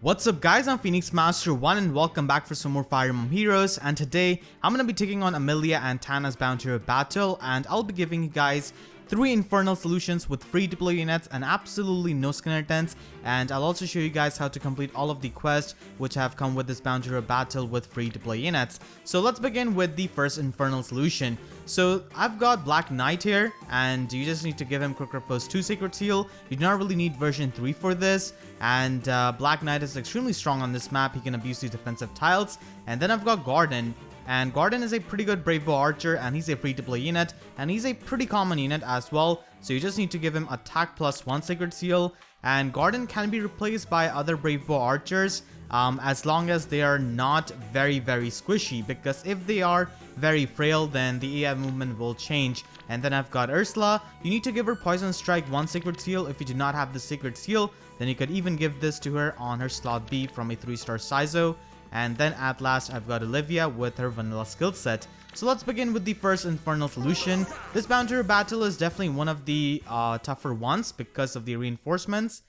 What's up guys, I'm Phoenix Master 1 and welcome back for some more Fire Emblem Heroes, and today I'm gonna be taking on Amelia and Tana's Bound Hero Battle, and I'll be giving you guys 3 Infernal Solutions with free deploy units and absolutely no skin intents, and I'll also show you guys how to complete all of the quests which have come with this Bound Hero Battle with free deploy units. So let's begin with the first Infernal Solution. So I've got Black Knight here, and you just need to give him Quick Riposte 2 Sacred Seal. You do not really need version 3 for this, and Black Knight is extremely strong on this map. He can abuse the defensive tiles. And then I've got Gordin. And Gordin is a pretty good Brave Bow Archer, and he's a free deploy unit, and he's a pretty common unit as well, so you just need to give him attack plus 1 Sacred Seal, and Gordin can be replaced by other Brave Bow Archers as long as they are not very squishy, because if they are very frail then the AI movement will change. And then I've got Ursula. You need to give her Poison Strike 1 Sacred Seal. If you do not have the Sacred Seal, then you could even give this to her on her slot B from a 3-star Sizo. And then at last I've got Olivia with her vanilla skill set. So let's begin with the first Infernal Solution. This Bound Hero Battle is definitely one of the tougher ones because of the reinforcements.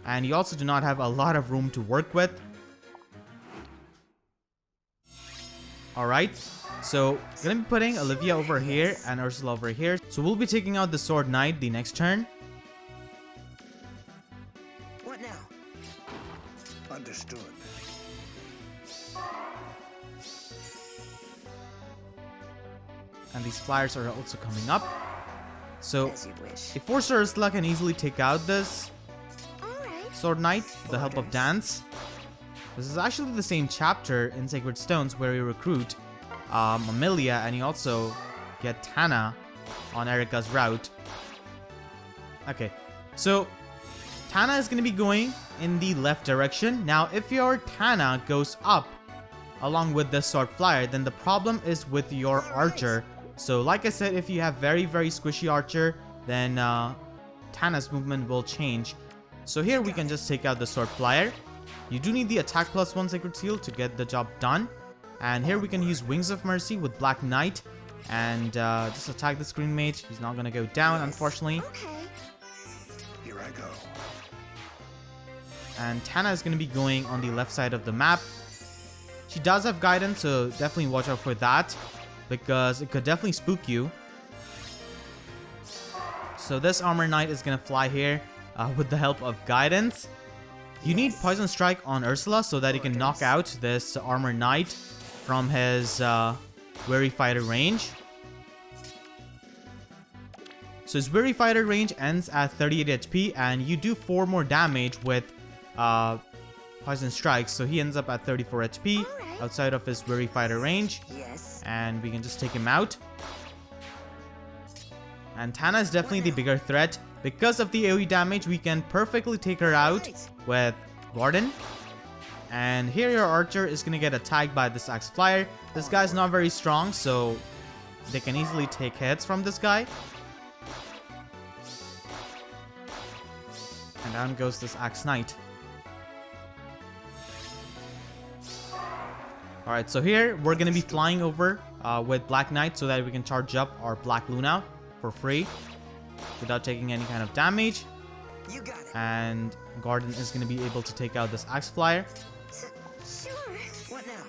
And you also do not have a lot of room to work with. Alright, so I'm going to be putting Olivia over here and Ursula over here. So we'll be taking out the Sword Knight the next turn. What now? Understood. And these flyers are also coming up. So a 4-star Ursula can easily take out this Sword Knight with the help of Dance. This is actually the same chapter in Sacred Stones where you recruit Amelia, and you also get Tana on Erika's route. Okay, so Tana is going to be going in the left direction. Now, if your Tana goes up along with the Sword Flyer, then the problem is with your Archer. So like I said, if you have very squishy Archer, then Tana's movement will change. So here we can just take out the Sword Flyer. You do need the attack plus 1 Sacred Seal to get the job done. And here we can use Wings of Mercy with Black Knight and just attack the Screen Mage. He's not going to go down, unfortunately. Here I go. And Tana is going to be going on the left side of the map. She does have guidance, so definitely watch out for that, because it could definitely spook you. So this Armor Knight is going to fly here with the help of guidance. You need Poison Strike on Ursula so that he can knock out this Armor Knight from his Weary Fighter range. So his Weary Fighter range ends at 38 HP, and you do 4 more damage with Poison Strike, so he ends up at 34 HP outside of his Weary Fighter range. And we can just take him out. And Tana is definitely the bigger threat. Because of the AoE damage, we can perfectly take her out with Gordin. And here your Archer is going to get attacked by this Axe Flyer. This guy's not very strong, so they can easily take hits from this guy. And down goes this Axe Knight. Alright, so here we're going to be flying over with Black Knight so that we can charge up our Black Luna for free without taking any kind of damage. You got it. And Gordin is going to be able to take out this Axe Flyer. Sure. What now?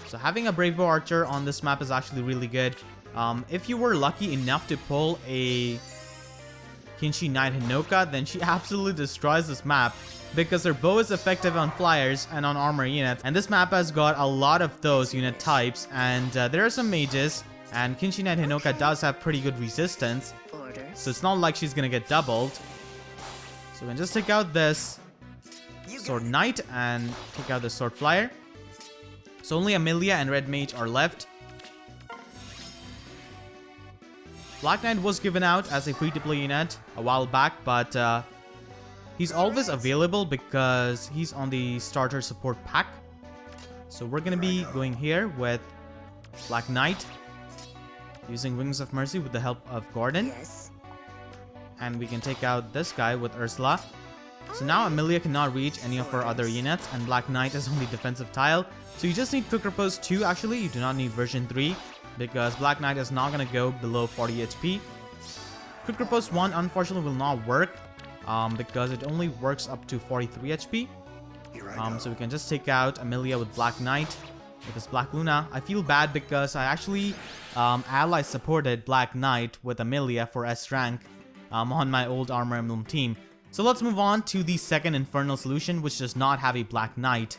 So having a Brave Bow Archer on this map is actually really good. If you were lucky enough to pull a Kinshi Knight Hinoka, then she absolutely destroys this map, because her bow is effective on flyers and on armor units, and this map has got a lot of those unit types, and there are some mages, and Kinshi Knight Hinoka does have pretty good resistance, so it's not like she's gonna get doubled. So we can just take out this Sword Knight and take out the Sword Flyer. So only Amelia and Red Mage are left. Black Knight was given out as a free deploy unit a while back, but he's always available because he's on the starter support pack. So we're gonna be going here with Black Knight, using Wings of Mercy with the help of Gordin. And we can take out this guy with Ursula. So now Amelia cannot reach any of her other units, and Black Knight is only defensive tile. So you just need Quick Riposte 2 actually, you do not need version 3, because Black Knight is not going to go below 40 HP. Quick Riposte 1 unfortunately will not work, because it only works up to 43 HP. Here I go. So we can just take out Amelia with Black Knight with his Black Luna. I feel bad because I actually ally supported Black Knight with Amelia for S rank on my old Armor Emblem team. So let's move on to the second Infernal Solution, which does not have a Black Knight.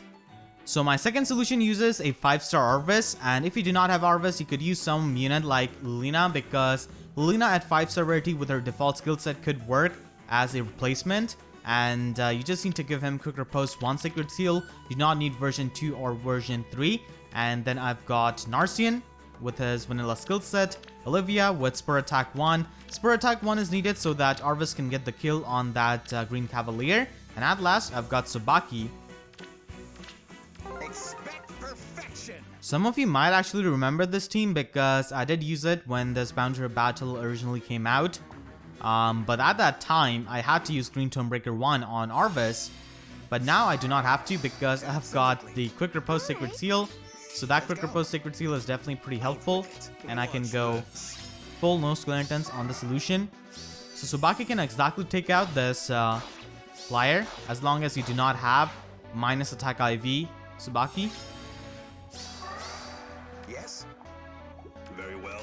So my second solution uses a 5-star Arvis, and if you do not have Arvis, you could use some unit like Luna, because Luna at 5-star rarity with her default skill set could work as a replacement. And you just need to give him Quick Riposte 1 Sacred Seal. You do not need version 2 or version 3. And then I've got Narcian with his vanilla skill set, Olivia with Spur Atk 1. Spur Atk 1 is needed so that Arvis can get the kill on that Green Cavalier. And at last, I've got Subaki. Expect perfection. Some of you might actually remember this team because I did use it when this Bound Hero Battle originally came out. But at that time, I had to use Green Tonebreaker 1 on Arvis. But now I do not have to because I have got the Quick Riposte Sacred Seal. So that Quick Riposte Sacred Seal is definitely pretty helpful. And I can go full no skeletons on the solution. So Subaki can exactly take out this flyer as long as you do not have minus attack IV Subaki. Yes. Very well.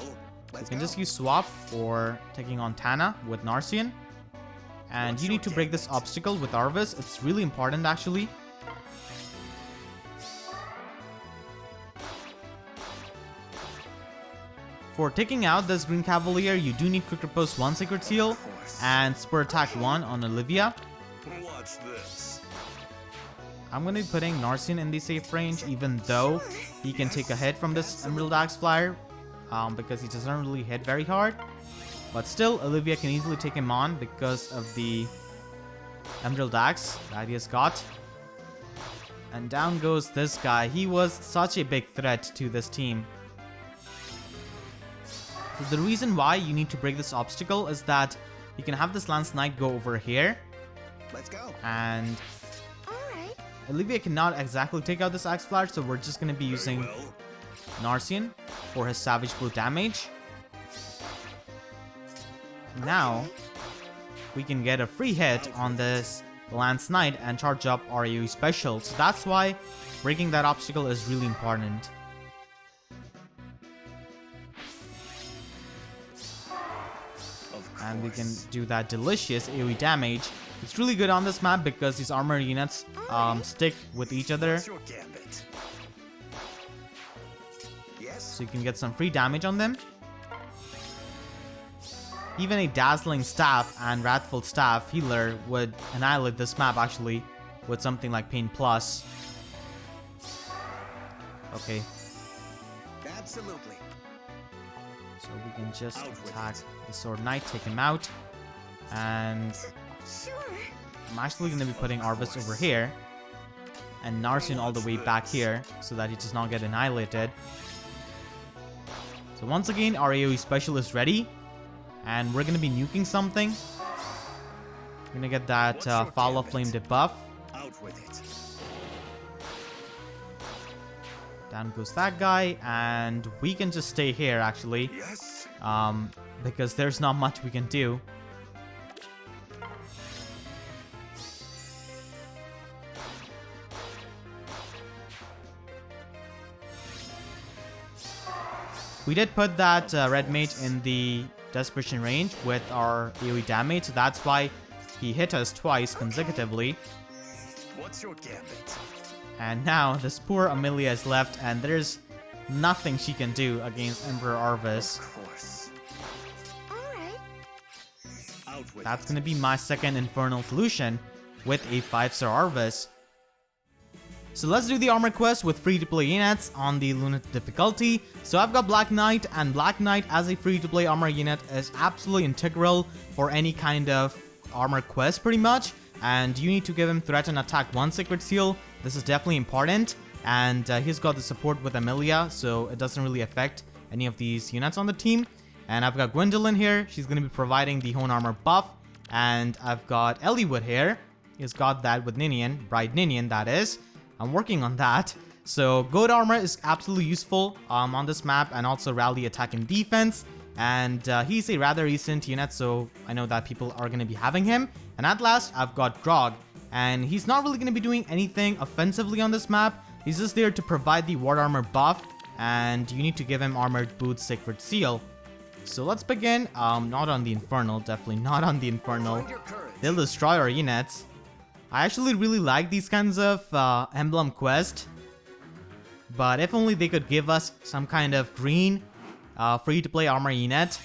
You can just use swap for taking on Tana with Narcian. And you need to break this obstacle with Arvis. It's really important actually. For taking out this Green Cavalier, you do need Quick Riposte 1 Sacred Seal and Spur Atk 1 on Olivia. Watch this. I'm going to be putting Narcian in the safe range, even though he can take a hit from this Emerald Axe Flyer, because he doesn't really hit very hard. But still, Olivia can easily take him on because of the Emerald Axe that he has got. And down goes this guy. He was such a big threat to this team. So the reason why you need to break this obstacle is that you can have this Lance Knight go over here. Let's go. And Olivia cannot exactly take out this Axe Flyer, so we're just going to be using Narcian for his Savage Blow damage. Now, we can get a free hit on this Lance Knight and charge up our AoE special. So that's why breaking that obstacle is really important. And we can do that delicious AoE damage. It's really good on this map because these armor units stick with each other. What's your gambit? Yes. So you can get some free damage on them. Even a Dazzling Staff and Wrathful Staff healer would annihilate this map actually with something like Pain Plus. Okay. Absolutely. So we can just attack the Sword Knight, take him out. And I'm actually going to be putting Arvis over here. And Narcian all the way back here so that he does not get annihilated. So once again, our AoE special is ready. And we're going to be nuking something. We're going to get that Palla Flame debuff. Out with it. Down goes that guy. And we can just stay here actually. Yes. Because there's not much we can do. We did put that red mage in the desperation range with our AoE damage, so that's why he hit us twice consecutively. What's your gambit? And now this poor Amelia is left, and there's nothing she can do against Emperor Arvis. Of course. Out with That's it. gonna be my second Infernal Solution with a 5-star Arvis. So let's do the armor quest with free-to-play units on the Lunatic difficulty. So I've got Black Knight, and Black Knight as a free-to-play armor unit is absolutely integral for any kind of armor quest pretty much. And you need to give him Threat and Attack 1 Sacred Seal. This is definitely important. And he's got the support with Amelia, so it doesn't really affect any of these units on the team. And I've got Gwendolyn here. She's going to be providing the Hone Armor buff. And I've got Eliwood here. He's got that with Ninian, Bright Ninian that is. I'm working on that. So Goat Armor is absolutely useful on this map, and also Rally Attack and Defense. and he's a rather recent unit, so I know that people are going to be having him. And at last, I've got Draug, and he's not really going to be doing anything offensively on this map. He's just there to provide the ward armor buff, and you need to give him armored boots, sacred seal. So let's begin. Not on the Infernal, definitely not on the Infernal. They'll destroy our units. I actually really like these kinds of emblem quests, but if only they could give us some kind of green free-to-play armor unit,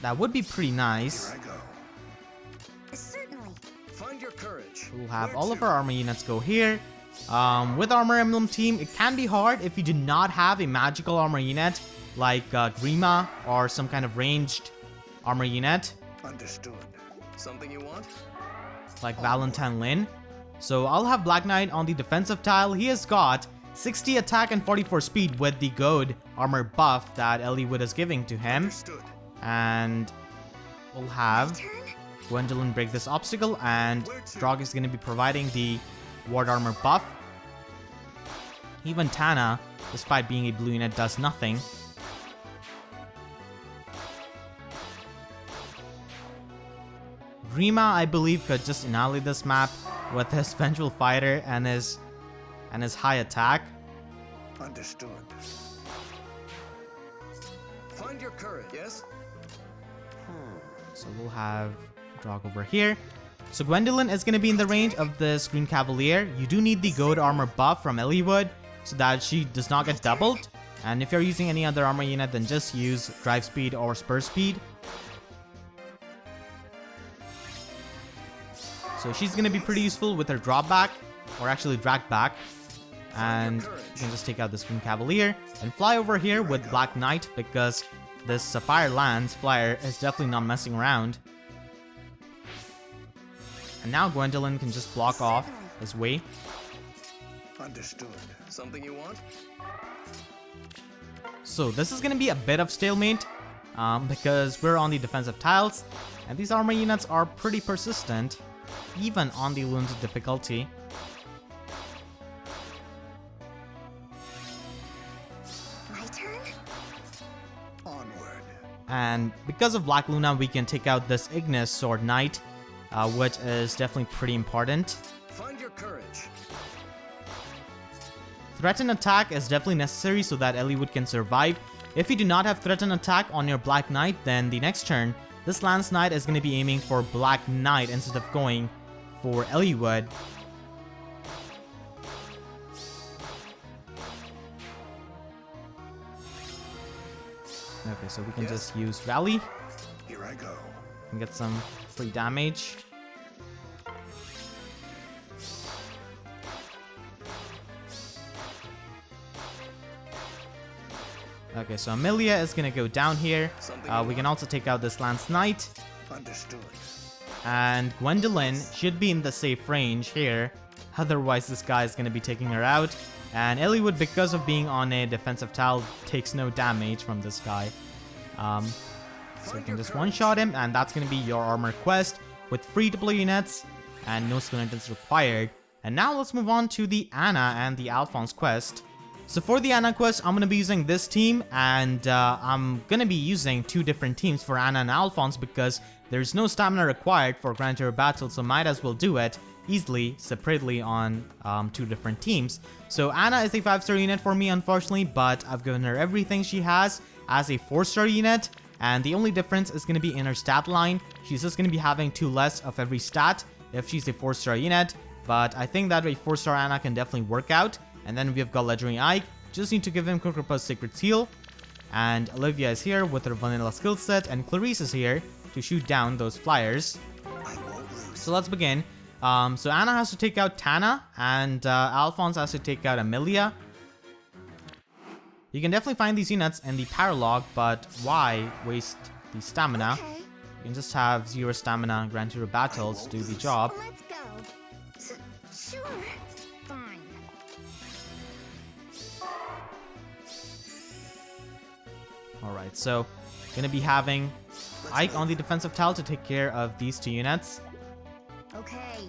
that would be pretty nice. Here I go. Certainly. Find your courage. We'll have all of our armor units go here. With Armor Emblem team, it can be hard if you do not have a magical armor unit like Grima or some kind of ranged armor unit. Understood. Something you want? Like Valentine Lin. So I'll have Black Knight on the defensive tile. He has got 60 attack and 44 speed with the gold armor buff that Eliwood is giving to him. Understood. And we'll have Gwendolyn break this obstacle, and Draug is going to be providing the ward armor buff. Even Tana, despite being a blue unit, does nothing. Grima, I believe, could just annihilate this map with his Vengeful Fighter and his high attack. Understood. Find your courage, yes? So we'll have Draug over here. So Gwendolyn is going to be in the range of this Green Cavalier. You do need the gold armor buff from Eliwood so that she does not get doubled. And if you're using any other armor unit, then just use Drive Speed or Spur Speed. So she's going to be pretty useful with her drop back, or actually drag back. And you can just take out this Green Cavalier and fly over here with Black Knight, because this Sapphire Lance flyer is definitely not messing around. And now Gwendolyn can just block off his way. Understood. Something you want? So this is going to be a bit of stalemate because we're on the defensive tiles, and these armor units are pretty persistent, even on the Lunatic difficulty. My turn? Onward. And because of Black Luna, we can take out this Ignis Sword Knight, which is definitely pretty important. Find your courage. Threaten attack is definitely necessary so that Eliwood can survive. If you do not have threaten attack on your Black Knight, then the next turn, this Lance Knight is going to be aiming for Black Knight instead of going for Eliwood. Okay, so we can just use Rally Here I go. and get some free damage. Okay, so Amelia is gonna go down here. We can also take out this Lance Knight. Understood. And Gwendolyn should be in the safe range here. Otherwise, this guy is gonna be taking her out. And Eliwood, because of being on a defensive tile, takes no damage from this guy. So you can just one-shot him, and that's gonna be your armor quest with free-to-play units and no skeletons required. And now let's move on to the Anna and the Alphonse quest. So for the Anna quest, I'm going to be using this team, and I'm going to be using two different teams for Anna and Alphonse because there's no stamina required for Grand Hero Battle, so might as well do it easily, separately on two different teams. So Anna is a 5-star unit for me, unfortunately, but I've given her everything she has as a 4-star unit, and the only difference is going to be in her stat line. She's just going to be having 2 less of every stat if she's a 4-star unit, but I think that a 4-star Anna can definitely work out. And then we've got Legendary Ike, just need to give him Quick Riposte Sacred Seal. And Olivia is here with her vanilla skill set, and Clarice is here to shoot down those flyers. So let's begin. So Anna has to take out Tana, and Alphonse has to take out Amelia. You can definitely find these units in the Paralog, but why waste the stamina? You can just have 0 stamina Grand Hero Battles do the job. Let's go. Sure. Fine. Alright, so gonna be having Ike on the defensive tile to take care of these 2 units. Okay.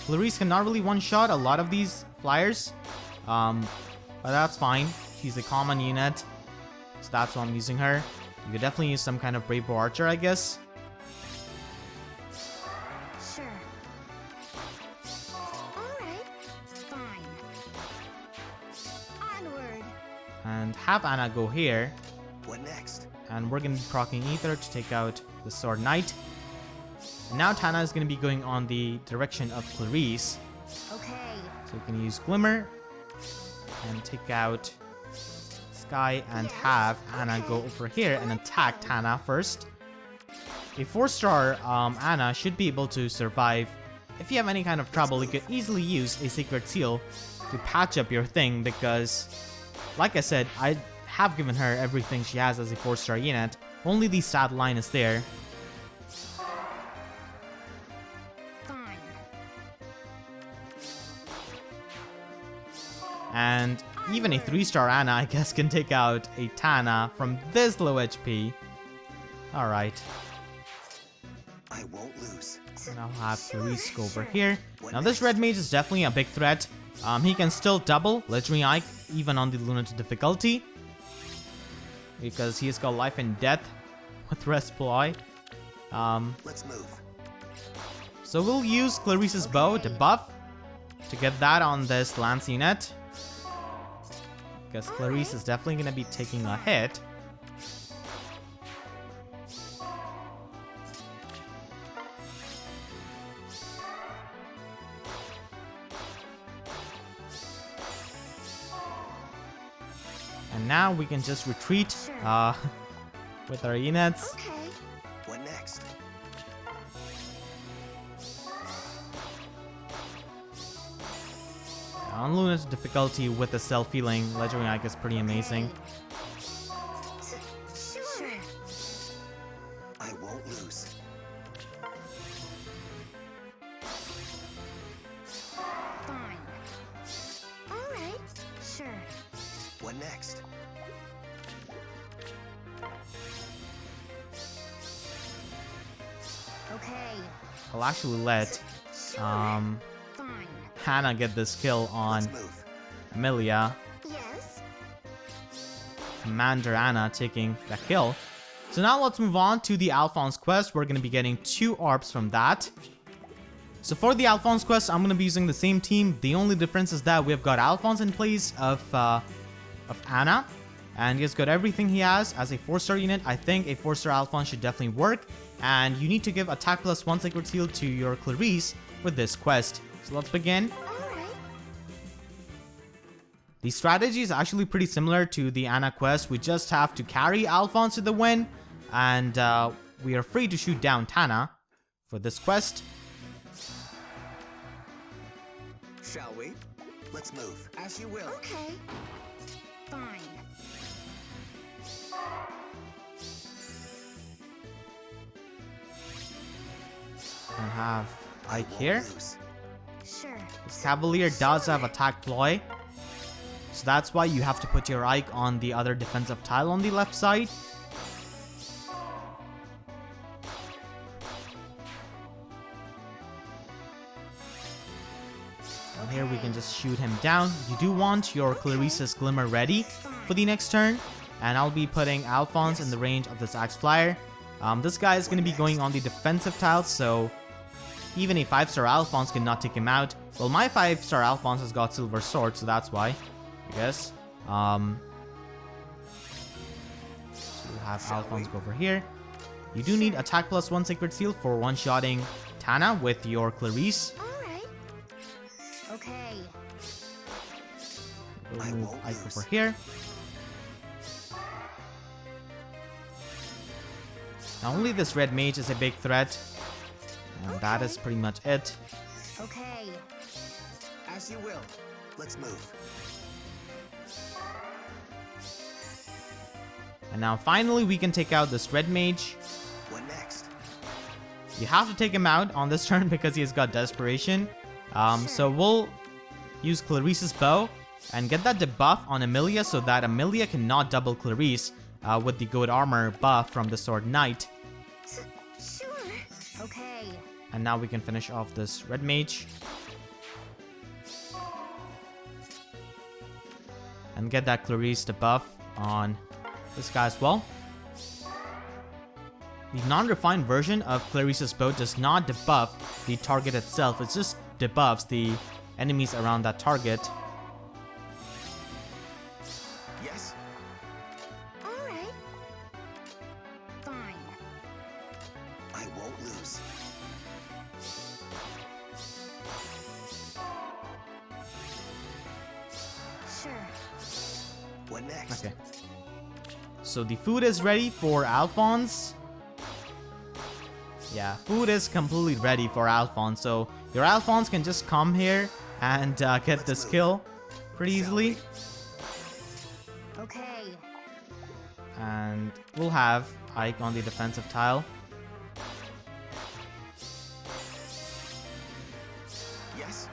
Clarice cannot really one-shot a lot of these flyers, but that's fine. She's a common unit. So that's why I'm using her. You could definitely use some kind of Brave Bow Archer, I guess. Sure. Alright. Fine. Onward. And have Anna go here. What next? And we're going to be proccing Ether to take out the Sword Knight. And now Tana is going to be going on the direction of Clarice. Okay. So we can use Glimmer and take out Sky and have Anna go over here and attack Tana first. A 4-star Anna should be able to survive. If you have any kind of trouble, you could easily use a Sacred Seal to patch up your thing because, like I said, I have given her everything she has as a 4-star unit. Only the stat line is there. Fine. And even a 3-star Anna, I guess, can take out a Tana from this low HP. Alright. I won't lose. And I'll have Clarice go over here. Now this red mage is definitely a big threat. He can still double Legendary Ike even on the Lunatic difficulty. Because he's got life and death with Rest Ploy. Let's move. So we'll use Clarice's bow to buff to get that on this Lance unit. Because Clarice is definitely going to be taking a hit. And now we can just retreat with our units. Okay. What next? On Lunatic difficulty with the self-healing, Legendary Ike is pretty amazing. Sure. I won't lose. Fine. Alright. Sure. What next? Okay. I'll actually let Fine. Hannah get this kill on Let's move. Amelia. Yes. Commander Anna taking that kill. So now let's move on to the Alphonse quest. We're going to be getting 2 orbs from that. So for the Alphonse quest, I'm going to be using the same team. The only difference is that we've got Alphonse in place of Anna. And he's got everything he has as a 4-star unit. I think a 4-star Alphonse should definitely work. And you need to give attack +1 Sacred Seal to your Clarice for this quest. So let's begin. Alright. The strategy is actually pretty similar to the Anna quest. We just have to carry Alphonse to the win. And we are free to shoot down Tana for this quest. Shall we? Let's move. As you will. Okay. Fine. And have Ike Won't here. lose. Sure. This Cavalier does have attack ploy. So that's why you have to put your Ike on the other defensive tile on the left side. And here we can just shoot him down. You do want your Clarice's Glimmer ready for the next turn. And I'll be putting Alphonse in the range of this Axe Flyer. This guy is going to be going on the defensive tiles, so even a 5-star Alphonse cannot take him out. Well, my 5-star Alphonse has got Silver Sword, so that's why, I guess. So we'll have Alphonse go over here. You do need attack +1 Sacred Seal for one-shotting Tana with your Clarice. Alright. Okay. We'll I move won't Ike lose. over here. Now only this red mage is a big threat. And that is pretty much it. Okay. As you will. Let's move. And now finally we can take out this red mage. What next? You have to take him out on this turn because he has got Desperation. So we'll use Clarice's bow and get that debuff on Amelia so that Amelia cannot double Clarice with the good armor buff from the Sword Knight. Sure. Okay. And now we can finish off this red mage. And get that Clarice debuff on this guy as well. The non-refined version of Clarice's bow does not debuff the target itself, it just debuffs the enemies around that target. Yes. Alright. Fine. I won't lose. Sure. What next? Okay. So the food is ready for Alphonse. Yeah, food is completely ready for Alphonse. So your Alphonse can just come here and get this kill pretty easily. Okay. And we'll have Ike on the defensive tile. Yes.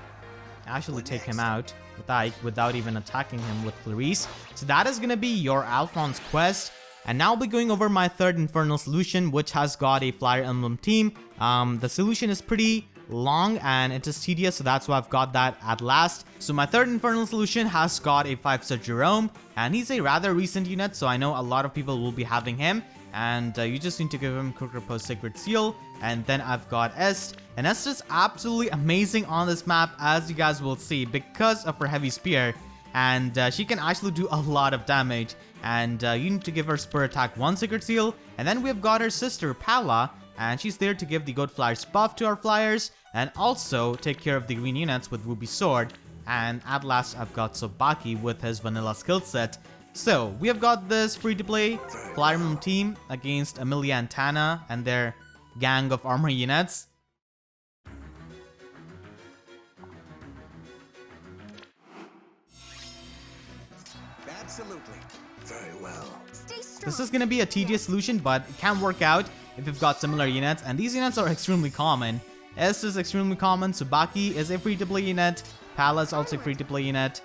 Actually take him out with Ike without even attacking him with Clarice. So that is gonna be your Alphonse quest. And now I'll be going over my third Infernal Solution, which has got a Fire Emblem theme. The solution is pretty long and it is tedious, so that's why I've got that at last. So my third Infernal Solution has got a 5-star Gerome, and he's a rather recent unit, so I know a lot of people will be having him. And you just need to give him Quick Riposte Sacred Seal. And then I've got Est. And Est is absolutely amazing on this map, as you guys will see, because of her heavy spear. And she can actually do a lot of damage. And you need to give her Spur Atk 1 Sacred Seal. And then we've got her sister Palla, and she's there to give the Goat Flyers buff to our flyers, and also take care of the green units with Ruby Sword. And at last I've got Subaki with his vanilla skill set. So we have got this free-to-play Fire Emblem team against Amelia and Tana and their gang of armor units. Absolutely. Very well. Stay strong. This is gonna be a tedious solution, but it can work out if you've got similar units, and these units are extremely common. Est is extremely common, Subaki is a free-to-play unit, Palla is also a free-to-play unit.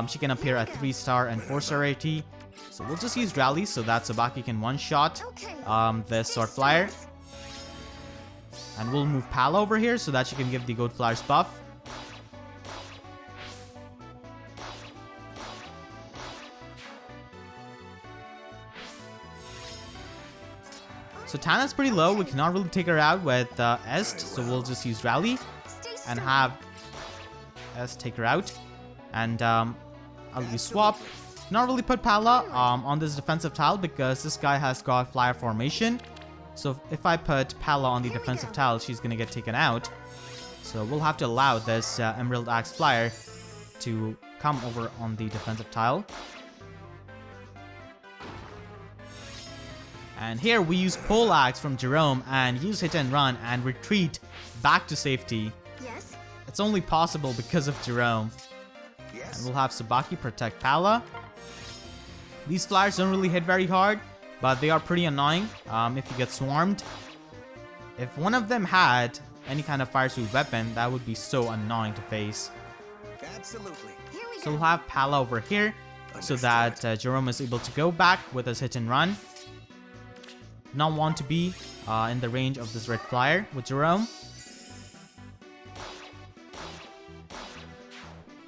She can appear at 3-star and 4-star AT. So we'll just use Rally so that Subaki can one-shot this Sword Flyer. And we'll move Palla over here so that she can give the Goat Flyers buff. So Tana's pretty low, we cannot really take her out with Est, so we'll just use Rally and have Est take her out. And I'll use Swap. Not really put Palla on this defensive tile because this guy has got Flyer Formation. So if I put Palla on the defensive tile, she's gonna get taken out. So we'll have to allow this Emerald Axe Flyer to come over on the defensive tile. And here we use Pole Axe from Gerome and use Hit and Run and retreat back to safety. Yes. It's only possible because of Gerome. Yes. And we'll have Subaki protect Palla. These flyers don't really hit very hard, but they are pretty annoying if you get swarmed. If one of them had any kind of fire suit weapon, that would be so annoying to face. Absolutely. Here we So go. we'll have Palla over here so that Gerome is able to go back with his Hit and Run. Not want to be in the range of this red flyer with Gerome.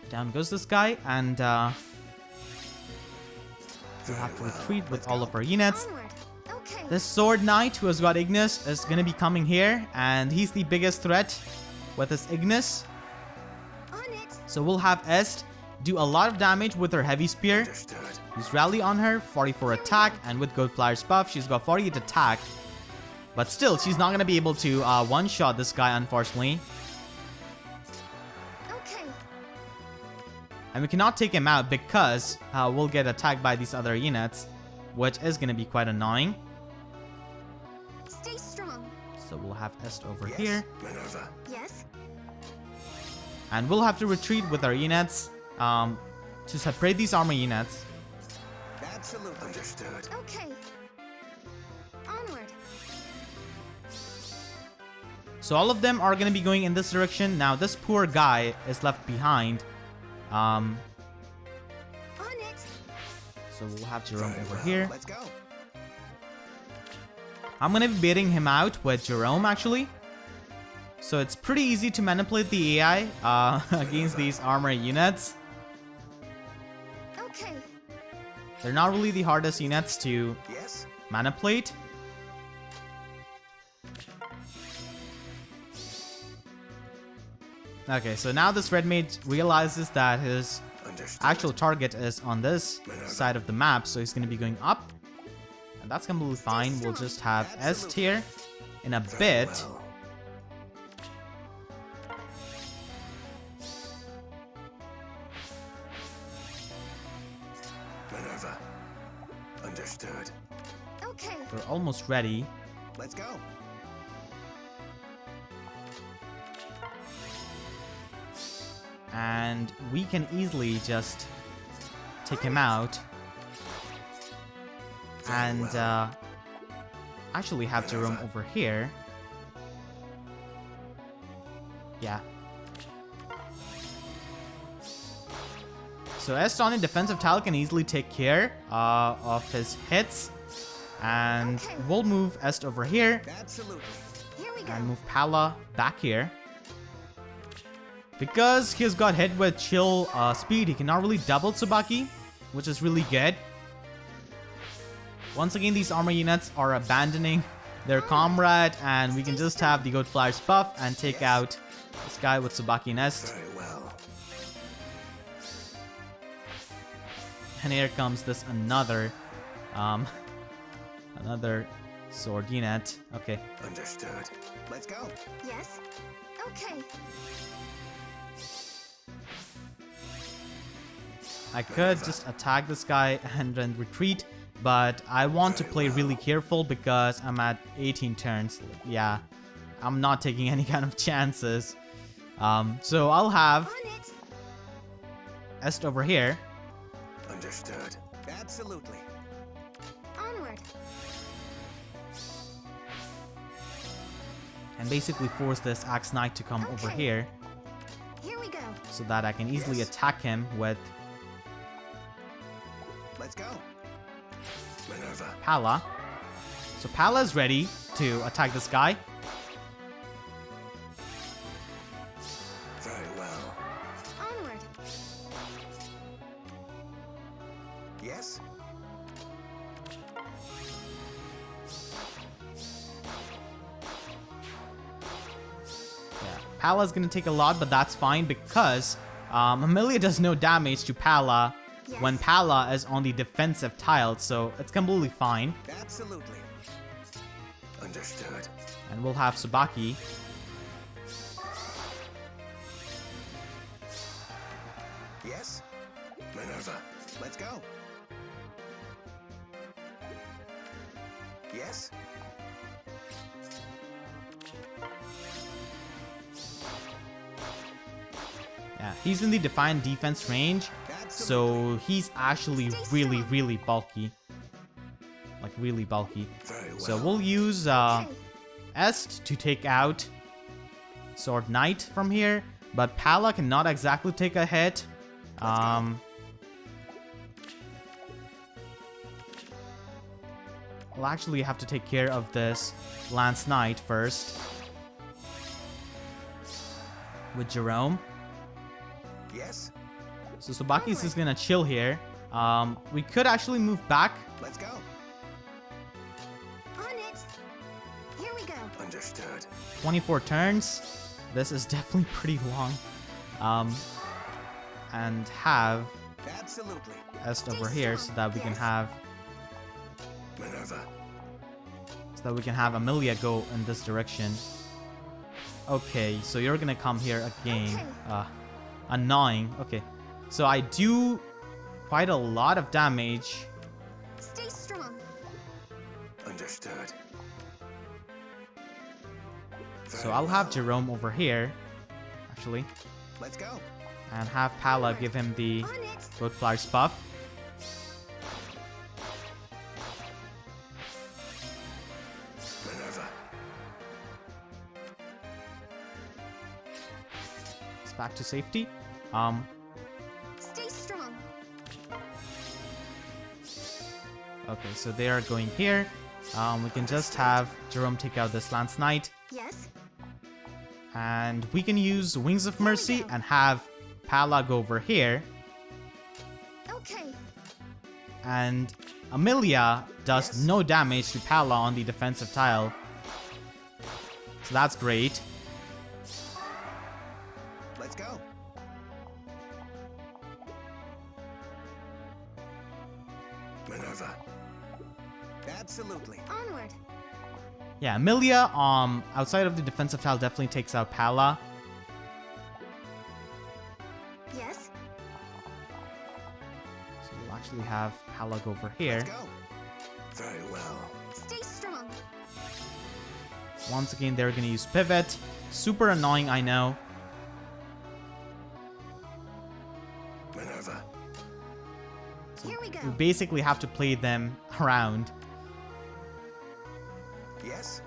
Down goes this guy, and we'll have to retreat with all of our units. Onward. Okay. This Sword Knight who has got Ignis is going to be coming here, and he's the biggest threat with his Ignis. On it. So we'll have Est do a lot of damage with her heavy spear. Understood. Use Rally on her, 44 attack, and with Goat Flyer's buff, she's got 48 attack. But still, she's not going to be able to one-shot this guy, unfortunately. Okay. And we cannot take him out because we'll get attacked by these other units, which is going to be quite annoying. Stay strong. So we'll have Est over Yes. here. Minerva. Yes. And we'll have to retreat with our units to separate these armor units. Absolutely. Understood. Okay. Onward. So all of them are going to be going in this direction. Now this poor guy is left behind. On it. So we'll have Gerome Very over well. here. Let's go. I'm going to be baiting him out with Gerome actually. So it's pretty easy to manipulate the AI against these armor units. Okay. They're not really the hardest units to Yes. manipulate. Okay, so now this red mage realizes that his Understood. actual target is on this side of the map, so he's going to be going up. And that's completely fine. We'll just have S tier in a bit. Well. Minerva. Understood. Okay. We're almost ready. Let's go. And we can easily just take him out. And actually have Gerome over here. Yeah. So Eston in defensive tile can easily take care of his hits. And Okay. we'll move Est over here Absolutely. Here we go. and move Palla back here. Because he's got hit with chill speed, he cannot really double Subaki, which is really good. Once again, these armor units are abandoning their comrade, and we can just have the Goat Flyer's buff and take out this guy with Subaki Nest. Very well. And here comes this another sword unit. Okay, Understood. Let's go. Yes. Okay. I could just attack this guy and then retreat, but I want to play really careful because I'm at 18 turns. Yeah, I'm not taking any kind of chances. So I'll have On it. Est over here. Understood. Absolutely. Onward. And basically force this Axe Knight to come over Okay. here Here we go. so that I can easily Yes. attack him with Let's go. Minerva. Palla. So Palla's ready to attack this guy. Very well. Onward. Yes. Yeah, Palla's gonna take a lot, but that's fine because Amelia does no damage to Palla when Yes. Palla is on the defensive tile, so it's completely fine. Absolutely. Understood. And we'll have Subaki. Yes. Minerva. Let's go. Yes. Yeah, he's in the Defiant defense range, so he's actually really, really bulky. Like, really bulky. Very well. So we'll use Okay. Est to take out Sword Knight from here, but Palla cannot exactly take a hit. I'll actually have to take care of this Lance Knight first with Gerome. Yes. So Subaki's just gonna chill here. We could actually move back. Let's go. On it. Here we go. Understood. 24 turns. This is definitely pretty long. And have Absolutely. Est over here so that we can have Minerva. Amelia go in this direction. Okay, so you're gonna come here again. Annoying. Okay, so I do quite a lot of damage. Stay strong. Understood. So I'll have Gerome over here, actually, Let's go. and have Palla give him the On it. Road Flyers buff. Minerva. It's back to safety. Stay strong. Okay, so they are going here. We can just have Gerome take out this Lance Knight. Yes. And we can use Wings of Mercy and have Palla go over here. Okay. and Amelia does no damage to Palla on the defensive tile. So that's great. Let's go. Minerva. Absolutely. Onward. Yeah, Amelia, outside of the defensive tile, definitely takes out Palla. Yes. So we'll actually have Palla go over here. Let's go. Very well. Stay strong. Once again, they're gonna use pivot. Super annoying, I know. Minerva. Here we go. We basically have to play them around. Yes.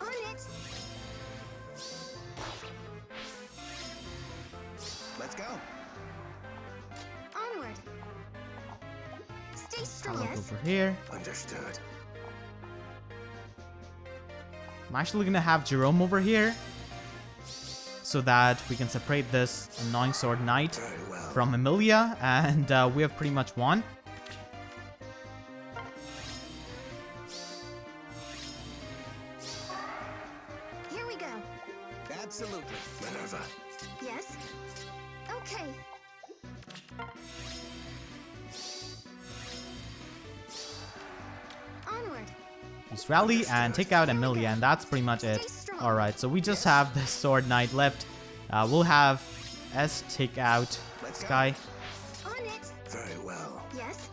On it. Let's go. Onward. Stay strong. Palla Yes. over here. Understood. I'm actually gonna have Gerome over here, so that we can separate this annoying sword knight Very well. from Amelia, and we have pretty much won. Here we go. Absolutely. Minerva. Yes. Okay. Onward. Use rally and take out Amelia, and that's pretty much it. Alright, so we just have the sword knight left. We'll have S take out this guy. On it. Very well. Yes.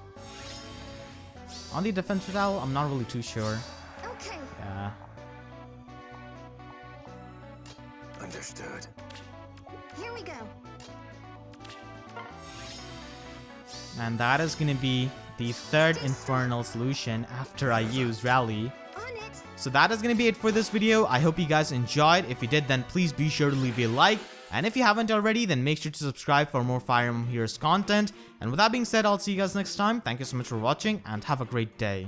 On the defensive tile, I'm not really too sure. Okay. Yeah. Understood. Here we go. And that is gonna be the third Infernal Solution after I use Rally. On it. So that is gonna be it for this video. I hope you guys enjoyed. If you did, then please be sure to leave a like. And if you haven't already, then make sure to subscribe for more Fire Emblem Heroes content. And with that being said, I'll see you guys next time. Thank you so much for watching and have a great day.